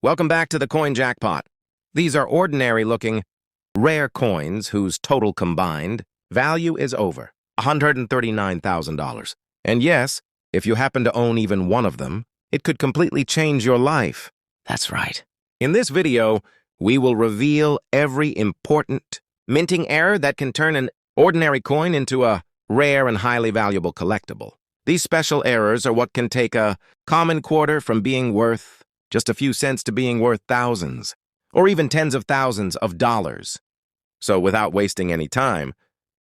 Welcome back to the Coin Jackpot. These are ordinary-looking, rare coins whose total combined value is over $139,000. And yes, if you happen to own even one of them, it could completely change your life. That's right. In this video, we will reveal every important minting error that can turn an ordinary coin into a rare and highly valuable collectible. These special errors are what can take a common quarter from being worth just a few cents to being worth thousands, or even tens of thousands of dollars. So without wasting any time,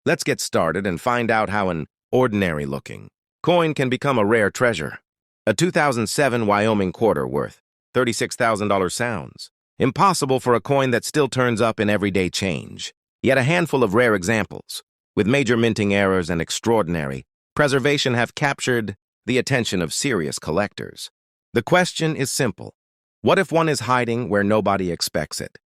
let's get started and find out how an ordinary-looking coin can become a rare treasure. A 2007 Wyoming quarter worth $36,000 sounds impossible for a coin that still turns up in everyday change. Yet a handful of rare examples, with major minting errors and extraordinary preservation, have captured the attention of serious collectors. The question is simple. What if one is hiding where nobody expects it?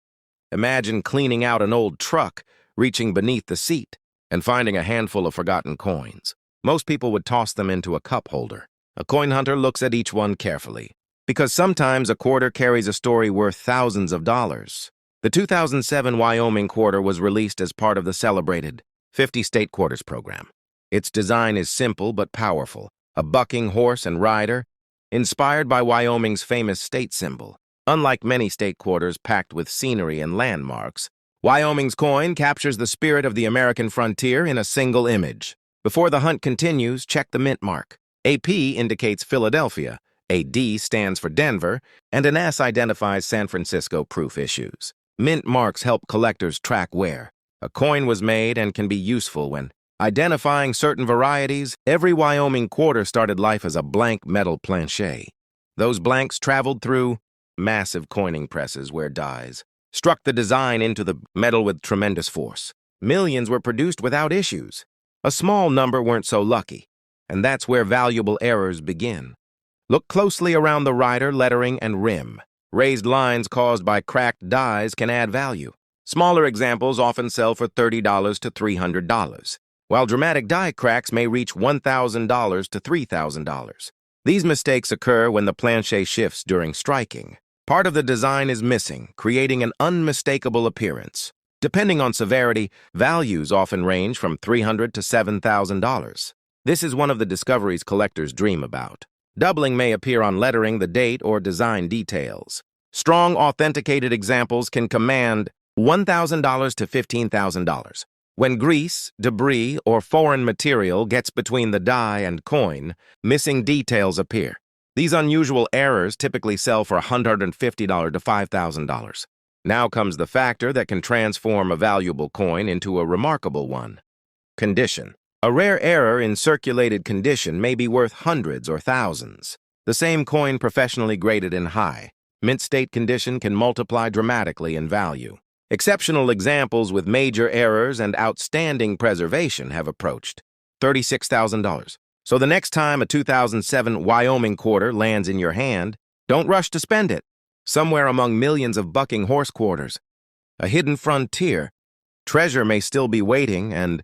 Imagine cleaning out an old truck, reaching beneath the seat, and finding a handful of forgotten coins. Most people would toss them into a cup holder. A coin hunter looks at each one carefully, because sometimes a quarter carries a story worth thousands of dollars. The 2007 Wyoming quarter was released as part of the celebrated 50 State Quarters program. Its design is simple but powerful, a bucking horse and rider, inspired by Wyoming's famous state symbol. Unlike many state quarters packed with scenery and landmarks, Wyoming's coin captures the spirit of the American frontier in a single image. Before the hunt continues, check the mint mark. A P indicates Philadelphia, a D stands for Denver, and an S identifies San Francisco proof issues. Mint marks help collectors track where a coin was made and can be useful when identifying certain varieties. Every Wyoming quarter started life as a blank metal planchet. Those blanks traveled through massive coining presses where dies struck the design into the metal with tremendous force. Millions were produced without issues. A small number weren't so lucky, and that's where valuable errors begin. Look closely around the rider, lettering, and rim. Raised lines caused by cracked dies can add value. Smaller examples often sell for $30 to $300. While dramatic die cracks may reach $1,000 to $3,000. These mistakes occur when the planchet shifts during striking. Part of the design is missing, creating an unmistakable appearance. Depending on severity, values often range from $300 to $7,000. This is one of the discoveries collectors dream about. Doubling may appear on lettering, the date, or design details. Strong, authenticated examples can command $1,000 to $15,000. When grease, debris, or foreign material gets between the die and coin, missing details appear. These unusual errors typically sell for $150 to $5,000. Now comes the factor that can transform a valuable coin into a remarkable one. Condition. A rare error in circulated condition may be worth hundreds or thousands. The same coin professionally graded in high mint state condition can multiply dramatically in value. Exceptional examples with major errors and outstanding preservation have approached $36,000. So the next time a 2007 Wyoming quarter lands in your hand, don't rush to spend it. Somewhere among millions of bucking horse quarters, a hidden frontier, treasure may still be waiting, and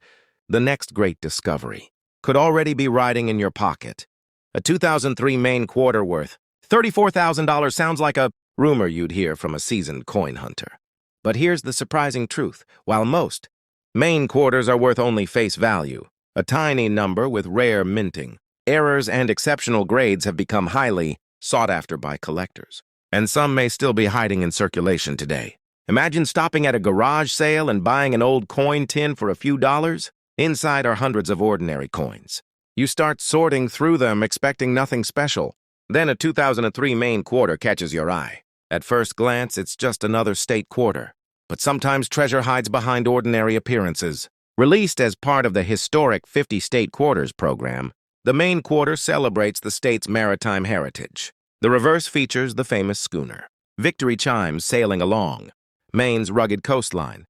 the next great discovery could already be riding in your pocket. A 2003 Maine quarter worth $34,000 sounds like a rumor you'd hear from a seasoned coin hunter. But here's the surprising truth. While most Maine quarters are worth only face value, a tiny number with rare minting errors and exceptional grades have become highly sought after by collectors. And some may still be hiding in circulation today. Imagine stopping at a garage sale and buying an old coin tin for a few dollars. Inside are hundreds of ordinary coins. You start sorting through them, expecting nothing special. Then a 2003 Maine quarter catches your eye. At first glance, it's just another state quarter. But sometimes treasure hides behind ordinary appearances. Released as part of the historic 50 State Quarters program, the Maine quarter celebrates the state's maritime heritage. The reverse features the famous schooner, Victory chimes sailing along Maine's rugged coastline,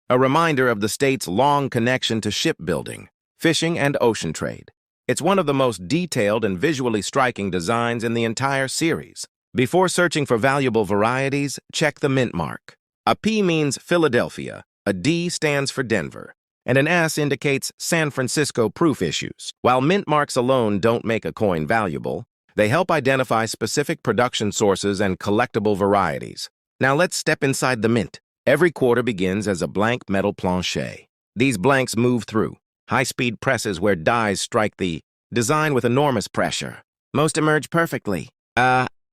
a reminder of the state's long connection to shipbuilding, fishing, and ocean trade. It's one of the most detailed and visually striking designs in the entire series. Before searching for valuable varieties, check the mint mark. A P means Philadelphia, a D stands for Denver, and an S indicates San Francisco proof issues. While mint marks alone don't make a coin valuable, They help identify specific production sources and collectible varieties. Now let's step inside the mint. Every quarter begins as a blank metal plancher. These blanks move through high-speed presses where dies strike the design with enormous pressure. Most emerge perfectly.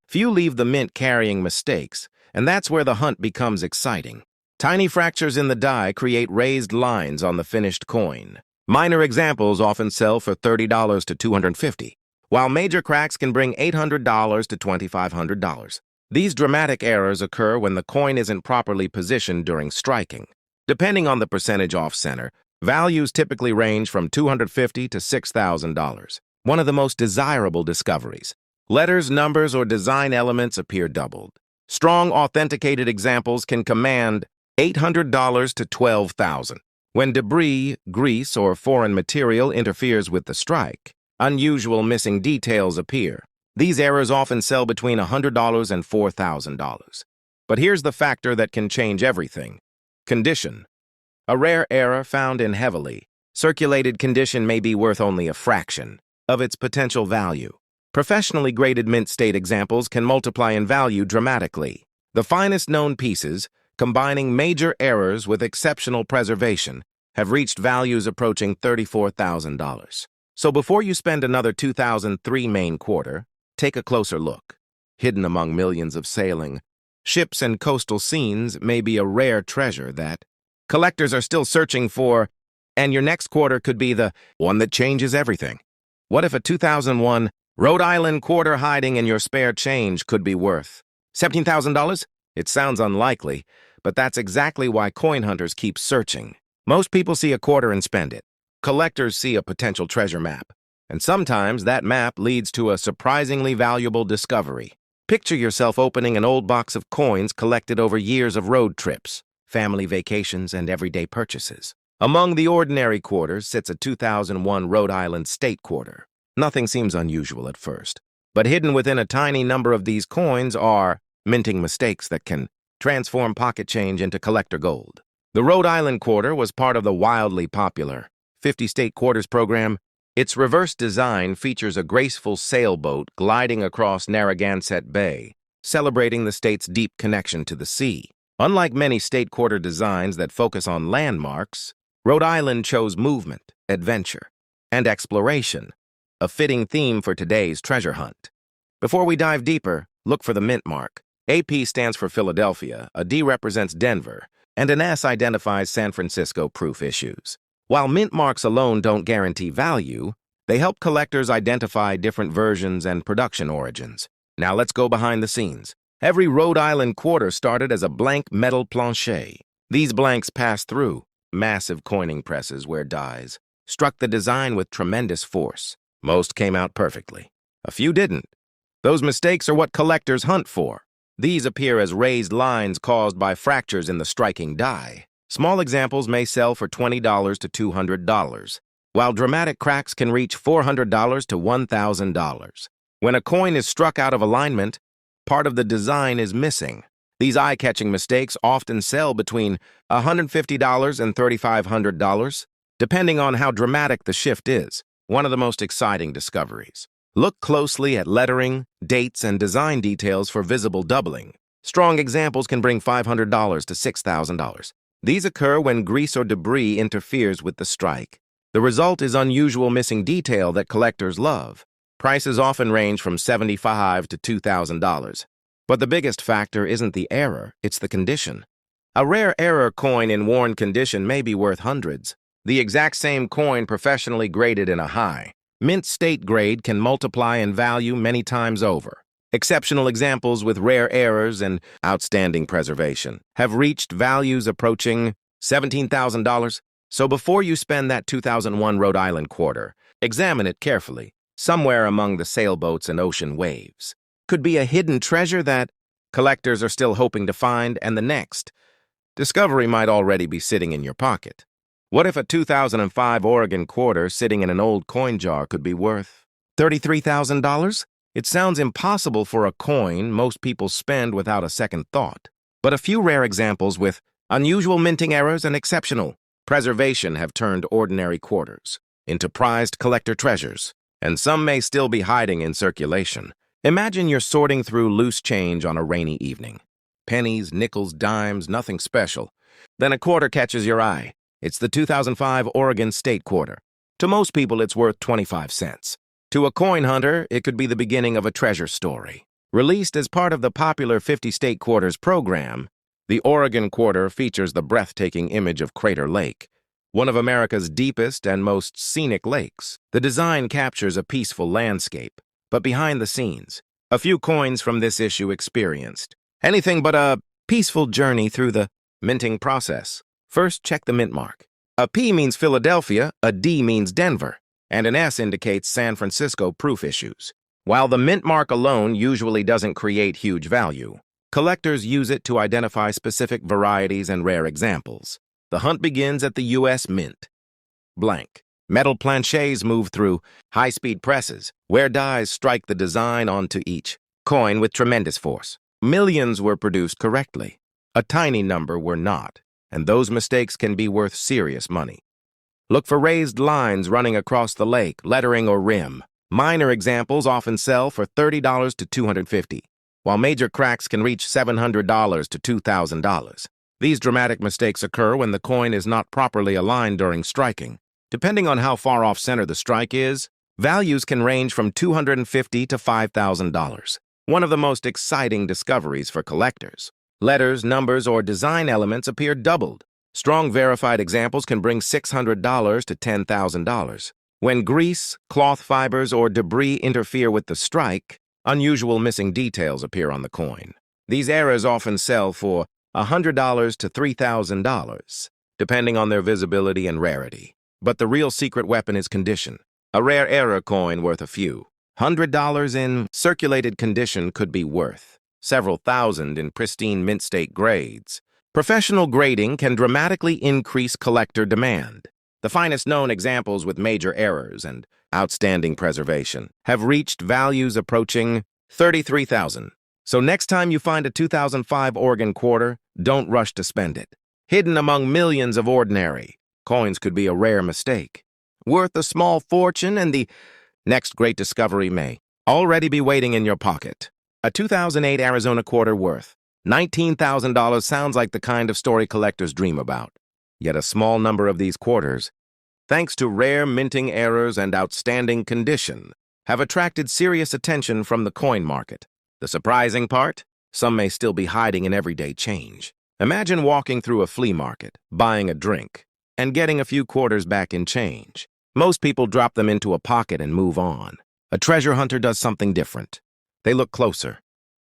Few leave the mint carrying mistakes, and that's where the hunt becomes exciting. Tiny fractures in the die create raised lines on the finished coin. Minor examples often sell for $30 to $250, while major cracks can bring $800 to $2,500. These dramatic errors occur when the coin isn't properly positioned during striking. Depending on the percentage off-center, values typically range from $250 to $6,000. One of the most desirable discoveries. Letters, numbers, or design elements appear doubled. Strong, authenticated examples can command $800 to $12,000. When debris, grease, or foreign material interferes with the strike, unusual missing details appear. These errors often sell between $100 and $4,000. But here's the factor that can change everything. Condition. A rare error found in heavily circulated condition may be worth only a fraction of its potential value. Professionally graded mint state examples can multiply in value dramatically. The finest known pieces, combining major errors with exceptional preservation, have reached values approaching $34,000. So before you spend another 2003 main quarter, take a closer look. Hidden among millions of sailing ships and coastal scenes may be a rare treasure that collectors are still searching for, and your next quarter could be the one that changes everything. What if a 2001 Rhode Island quarter hiding in your spare change could be worth $17,000? It sounds unlikely, but that's exactly why coin hunters keep searching. Most people see a quarter and spend it. Collectors see a potential treasure map, and sometimes that map leads to a surprisingly valuable discovery. Picture yourself opening an old box of coins collected over years of road trips, family vacations, and everyday purchases. Among the ordinary quarters sits a 2001 Rhode Island state quarter. Nothing seems unusual at first, but hidden within a tiny number of these coins are minting mistakes that can transform pocket change into collector gold. The Rhode Island quarter was part of the wildly popular 50 state quarters program. Its reverse design features a graceful sailboat gliding across Narragansett Bay, celebrating the state's deep connection to the sea. Unlike many state quarter designs that focus on landmarks, Rhode Island chose movement, adventure, and exploration, a fitting theme for today's treasure hunt. Before we dive deeper, look for the mint mark. AP stands for Philadelphia, a D represents Denver, and an S identifies San Francisco proof issues. While mint marks alone don't guarantee value, they help collectors identify different versions and production origins. Now let's go behind the scenes. Every Rhode Island quarter started as a blank metal plancher. These blanks passed through massive coining presses where dies struck the design with tremendous force. Most came out perfectly. A few didn't. Those mistakes are what collectors hunt for. These appear as raised lines caused by fractures in the striking die. Small examples may sell for $20 to $200, while dramatic cracks can reach $400 to $1,000. When a coin is struck out of alignment, part of the design is missing. These eye-catching mistakes often sell between $150 and $3,500, depending on how dramatic the shift is. One of the most exciting discoveries. Look closely at lettering, dates, and design details for visible doubling. Strong examples can bring $500 to $6,000. These occur when grease or debris interferes with the strike. The result is unusual missing detail that collectors love. Prices often range from $75 to $2,000. But the biggest factor isn't the error, it's the condition. A rare error coin in worn condition may be worth hundreds. The exact same coin professionally graded in a high mint state grade can multiply in value many times over. Exceptional examples with rare errors and outstanding preservation have reached values approaching $17,000. So before you spend that 2001 Rhode Island quarter, examine it carefully. Somewhere among the sailboats and ocean waves could be a hidden treasure that collectors are still hoping to find, and the next discovery might already be sitting in your pocket. What if a 2005 Oregon quarter sitting in an old coin jar could be worth $33,000? It sounds impossible for a coin most people spend without a second thought. But a few rare examples with unusual minting errors and exceptional preservation have turned ordinary quarters into prized collector treasures. and some may still be hiding in circulation. Imagine you're sorting through loose change on a rainy evening. Pennies, nickels, dimes, nothing special. Then a quarter catches your eye. It's the 2005 Oregon State Quarter. To most people, it's worth 25 cents. To a coin hunter, it could be the beginning of a treasure story. Released as part of the popular 50 State Quarters program, the Oregon Quarter features the breathtaking image of Crater Lake, one of America's deepest and most scenic lakes. The design captures a peaceful landscape, but behind the scenes, a few coins from this issue experienced anything but a peaceful journey through the minting process. First, check the mint mark. A P means Philadelphia, a D means Denver, and an S indicates San Francisco proof issues. While the mint mark alone usually doesn't create huge value, collectors use it to identify specific varieties and rare examples. The hunt begins at the U.S. Mint. Blank. Metal planchets move through high-speed presses, where dies strike the design onto each coin with tremendous force. Millions were produced correctly. A tiny number were not, and those mistakes can be worth serious money. Look for raised lines running across the lake, lettering or rim. Minor examples often sell for $30 to $250, while major cracks can reach $700 to $2,000. These dramatic mistakes occur when the coin is not properly aligned during striking. Depending on how far off center the strike is, values can range from $250 to $5,000. One of the most exciting discoveries for collectors. Letters, numbers, or design elements appear doubled. Strong verified examples can bring $600 to $10,000. When grease, cloth fibers, or debris interfere with the strike, unusual missing details appear on the coin. These errors often sell for $100 to $3,000, depending on their visibility and rarity. But the real secret weapon is condition. A rare error coin worth a few $100 in circulated condition could be worth several thousand in pristine mint state grades. Professional grading can dramatically increase collector demand. The finest known examples with major errors and outstanding preservation have reached values approaching $33,000. So next time you find a 2005 Oregon quarter, don't rush to spend it. Hidden among millions of ordinary coins could be a rare mistake, worth a small fortune, and the next great discovery may already be waiting in your pocket. A 2008 Arizona quarter worth $19,000 sounds like the kind of story collectors dream about. Yet a small number of these quarters, thanks to rare minting errors and outstanding condition, have attracted serious attention from the coin market. The surprising part? Some may still be hiding in everyday change. Imagine walking through a flea market, buying a drink, and getting a few quarters back in change. Most people drop them into a pocket and move on. A treasure hunter does something different. They look closer,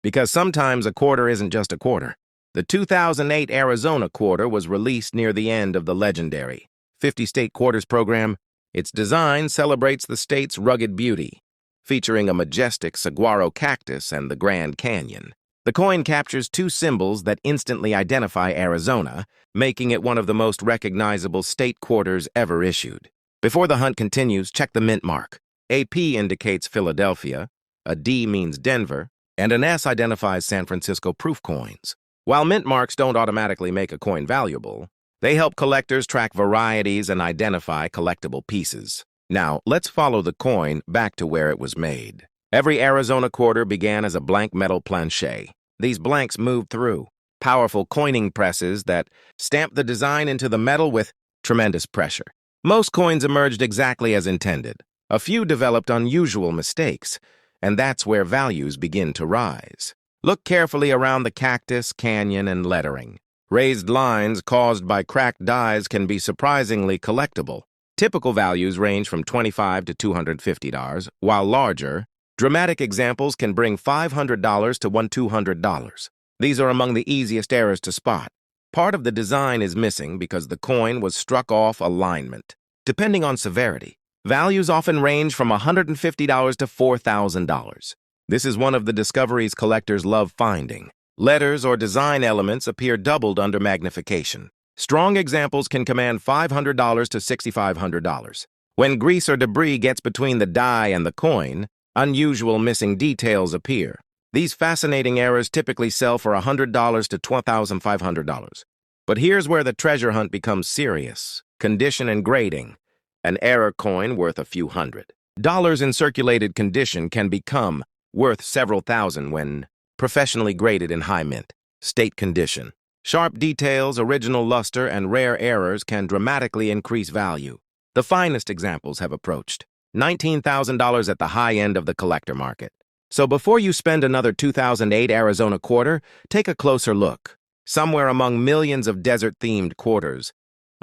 because sometimes a quarter isn't just a quarter. The 2008 Arizona quarter was released near the end of the legendary 50 State Quarters program. Its design celebrates the state's rugged beauty, featuring a majestic saguaro cactus and the Grand Canyon. The coin captures two symbols that instantly identify Arizona, making it one of the most recognizable state quarters ever issued. Before the hunt continues, check the mint mark. A P indicates Philadelphia, a D means Denver, and an S identifies San Francisco proof coins. While mint marks don't automatically make a coin valuable, they help collectors track varieties and identify collectible pieces. Now, let's follow the coin back to where it was made. Every Arizona quarter began as a blank metal planchet. These blanks moved through powerful coining presses that stamped the design into the metal with tremendous pressure. Most coins emerged exactly as intended. A few developed unusual mistakes, and that's where values begin to rise. Look carefully around the cactus, canyon, and lettering. Raised lines caused by cracked dies can be surprisingly collectible. Typical values range from $25 to $250, while larger, dramatic examples can bring $500 to $200. These are among the easiest errors to spot. Part of the design is missing because the coin was struck off alignment. Depending on severity, values often range from $150 to $4,000. This is one of the discoveries collectors love finding. Letters or design elements appear doubled under magnification. Strong examples can command $500 to $6,500. When grease or debris gets between the die and the coin, unusual missing details appear. These fascinating errors typically sell for $100 to $12,500. But here's where the treasure hunt becomes serious. Condition and grading. An error coin worth a few hundred Dollars in circulated condition can become worth several thousand when professionally graded in high mint. State condition. Sharp details, original luster, and rare errors can dramatically increase value. The finest examples have approached $19,000 at the high end of the collector market. So before you spend another 2008 Arizona quarter, take a closer look. Somewhere among millions of desert-themed quarters,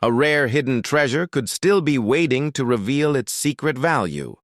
a rare hidden treasure could still be waiting to reveal its secret value.